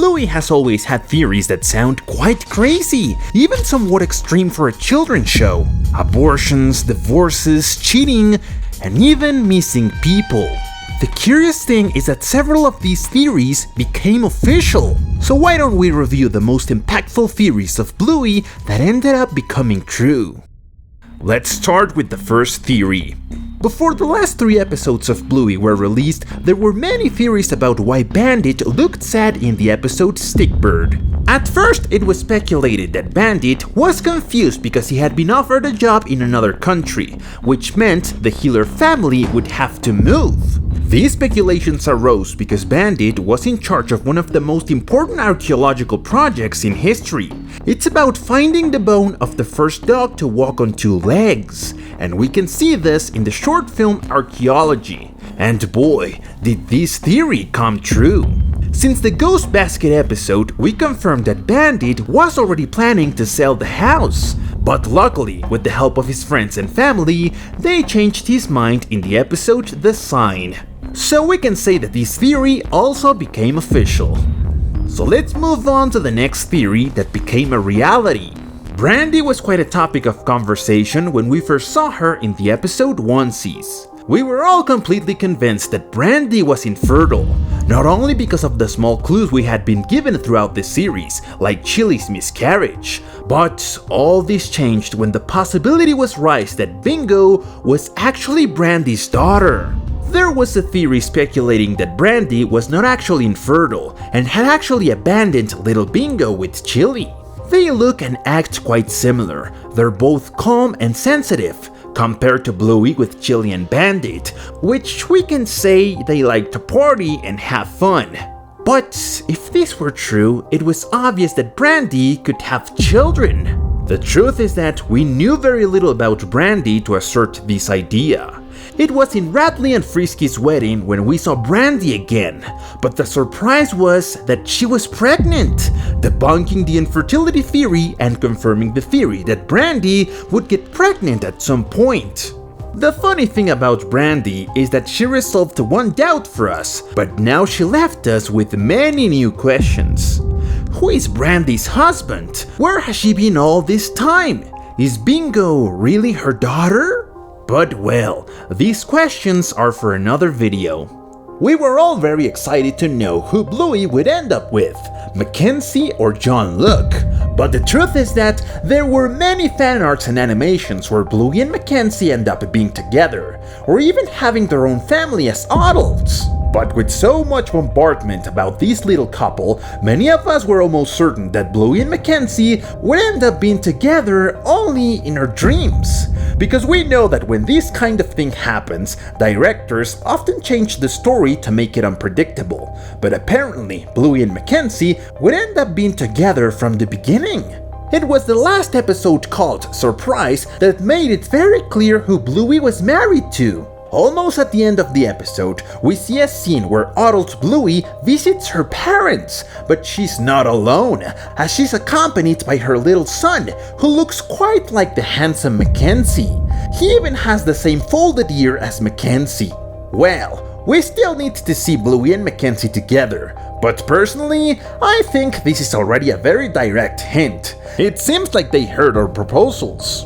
Bluey has always had theories that sound quite crazy, even somewhat extreme for a children's show. Abortions, divorces, cheating, and even missing people. The curious thing is that several of these theories became official. So why don't we review the most impactful theories of Bluey that ended up becoming true? Let's start with the first theory. Before the last 3 episodes of Bluey were released, there were many theories about why Bandit looked sad in the episode Stickbird. At first, it was speculated that Bandit was confused because he had been offered a job in another country, which meant the Healer family would have to move. These speculations arose because Bandit was in charge of one of the most important archaeological projects in history. It's about finding the bone of the first dog to walk on 2 legs, and we can see this in the short film Archaeology. And boy, did this theory come true. Since the Ghost Basket episode, we confirmed that Bandit was already planning to sell the house. But luckily, with the help of his friends and family, they changed his mind in the episode The Sign. So we can say that this theory also became official. So let's move on to the next theory that became a reality. Brandy was quite a topic of conversation when we first saw her in the episode Onesies. We were all completely convinced that Brandy was infertile, not only because of the small clues we had been given throughout the series, like Chilli's miscarriage, but all this changed when the possibility was raised that Bingo was actually Brandy's daughter. There was a theory speculating that Brandy was not actually infertile and had actually abandoned little Bingo with Chilli. They look and act quite similar. They're both calm and sensitive, compared to Bluey with Chilli and Bandit, which we can say they like to party and have fun. But if this were true, it was obvious that Brandy could have children. The truth is that we knew very little about Brandy to assert this idea. It was in Rad and Frisky's wedding when we saw Brandy again, but the surprise was that she was pregnant, debunking the infertility theory and confirming the theory that Brandy would get pregnant at some point. The funny thing about Brandy is that she resolved one doubt for us, but now she left us with many new questions. Who is Brandy's husband? Where has she been all this time? Is Bingo really her daughter? But well, these questions are for another video. We were all very excited to know who Bluey would end up with, Mackenzie or John Luke. But the truth is that there were many fan arts and animations where Bluey and Mackenzie end up being together, or even having their own family as adults. But with so much bombardment about this little couple, many of us were almost certain that Bluey and Mackenzie would end up being together only in our dreams. Because we know that when this kind of thing happens, directors often change the story to make it unpredictable. But apparently, Bluey and Mackenzie would end up being together from the beginning. It was the last episode called Surprise that made it very clear who Bluey was married to. Almost at the end of the episode, we see a scene where adult Bluey visits her parents, but she's not alone, as she's accompanied by her little son, who looks quite like the handsome Mackenzie. He even has the same folded ear as Mackenzie. Well, we still need to see Bluey and Mackenzie together, but personally, I think this is already a very direct hint. It seems like they heard our proposals.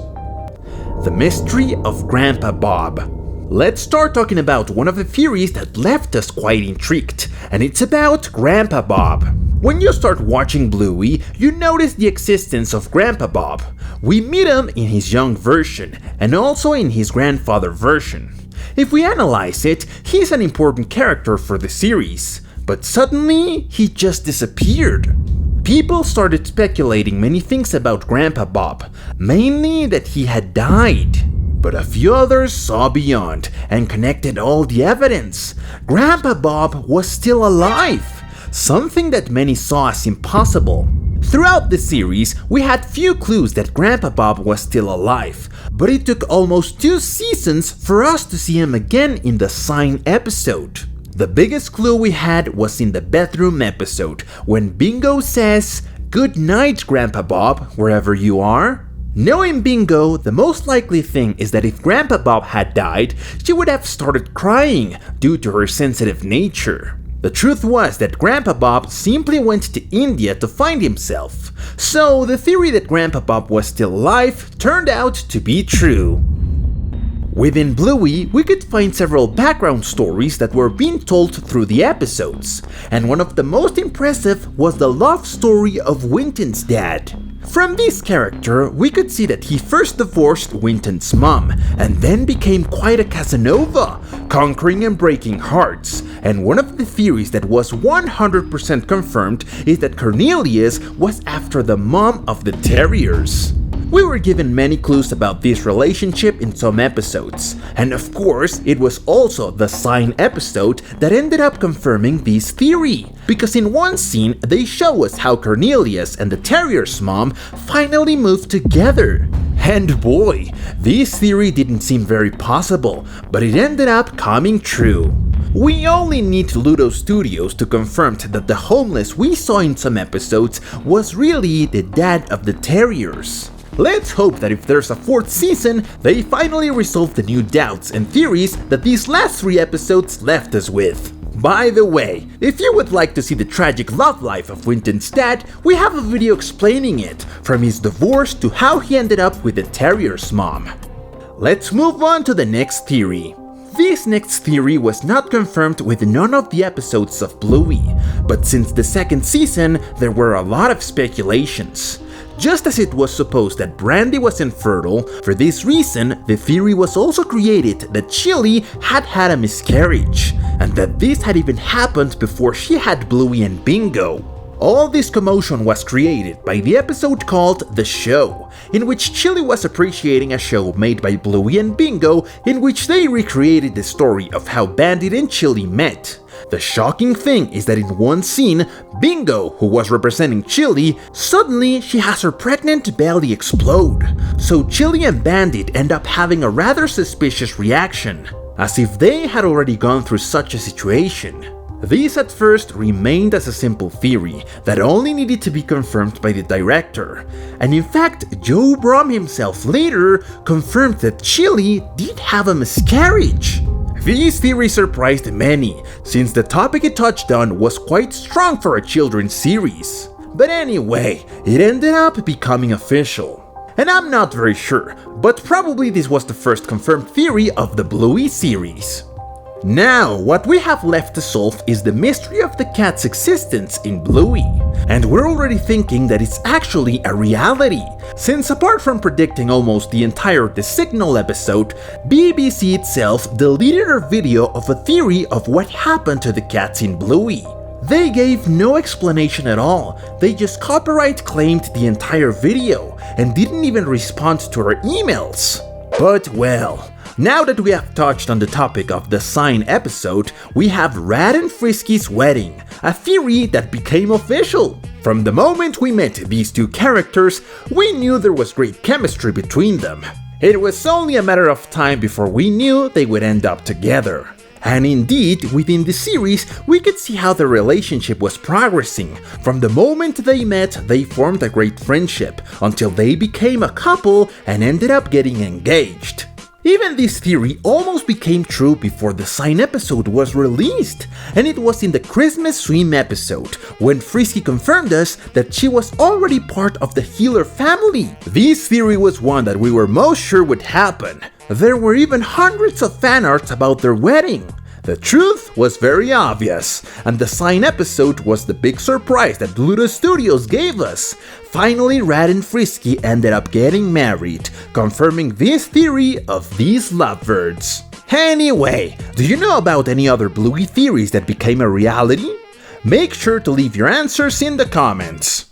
The mystery of Grandpa Bob. Let's start talking about one of the theories that left us quite intrigued, and it's about Grandpa Bob. When you start watching Bluey, you notice the existence of Grandpa Bob. We meet him in his young version, and also in his grandfather version. If we analyze it, he's an important character for the series, but suddenly he just disappeared. People started speculating many things about Grandpa Bob, mainly that he had died. But a few others saw beyond and connected all the evidence. Grandpa Bob was still alive, something that many saw as impossible. Throughout the series, we had few clues that Grandpa Bob was still alive, but it took almost 2 seasons for us to see him again in the Sign episode. The biggest clue we had was in the bedroom episode, when Bingo says, "Good night, Grandpa Bob, wherever you are." Knowing Bingo, the most likely thing is that if Grandpa Bob had died, she would have started crying due to her sensitive nature. The truth was that Grandpa Bob simply went to India to find himself, so the theory that Grandpa Bob was still alive turned out to be true. Within Bluey, we could find several background stories that were being told through the episodes, and one of the most impressive was the love story of Winton's dad. From this character, we could see that he first divorced Winton's mom, and then became quite a Casanova, conquering and breaking hearts. And one of the theories that was 100% confirmed is that Cornelius was after the mom of the terriers. We were given many clues about this relationship in some episodes, and of course, it was also the sign episode that ended up confirming this theory, because in one scene, they show us how Cornelius and the terrier's mom finally moved together. And boy, this theory didn't seem very possible, but it ended up coming true. We only need Ludo Studios to confirm that the homeless we saw in some episodes was really the dad of the terriers. Let's hope that if there's a 4th season, they finally resolve the new doubts and theories that these last 3 episodes left us with. By the way, if you would like to see the tragic love life of Winton's dad, we have a video explaining it, from his divorce to how he ended up with the terrier's mom. Let's move on to the next theory. This next theory was not confirmed with none of the episodes of Bluey, but since the 2nd season, there were a lot of speculations. Just as it was supposed that Brandy was infertile, for this reason, the theory was also created that Chilli had had a miscarriage, and that this had even happened before she had Bluey and Bingo. All this commotion was created by the episode called The Show, in which Chilli was appreciating a show made by Bluey and Bingo in which they recreated the story of how Bandit and Chilli met. The shocking thing is that in one scene, Bingo, who was representing Chilli, suddenly she has her pregnant belly explode. So Chilli and Bandit end up having a rather suspicious reaction, as if they had already gone through such a situation. This at first remained as a simple theory that only needed to be confirmed by the director, and in fact, Joe Brom himself later confirmed that Chilli did have a miscarriage. This theory surprised many, since the topic it touched on was quite strong for a children's series. But anyway, it ended up becoming official. And I'm not very sure, but probably this was the first confirmed theory of the Bluey series. Now, what we have left to solve is the mystery of the cat's existence in Bluey. And we're already thinking that it's actually a reality, since apart from predicting almost the entire The Signal episode, BBC itself deleted a video of a theory of what happened to the cats in Bluey. They gave no explanation at all, they just copyright claimed the entire video, and didn't even respond to our emails. But well, now that we have touched on the topic of the Sign episode, we have Rad and Frisky's wedding, a theory that became official. From the moment we met these two characters, we knew there was great chemistry between them. It was only a matter of time before we knew they would end up together. And indeed, within the series, we could see how the relationship was progressing. From the moment they met, they formed a great friendship, until they became a couple and ended up getting engaged. Even this theory almost became true before the Sign episode was released, and it was in the Christmas Swim episode, when Frisky confirmed us that she was already part of the Healer family. This theory was one that we were most sure would happen. There were even hundreds of fan arts about their wedding. The truth was very obvious, and the Sign episode was the big surprise that Ludo Studios gave us. Finally, Rad and Frisky ended up getting married, confirming this theory of these lovebirds. Anyway, do you know about any other Bluey theories that became a reality? Make sure to leave your answers in the comments.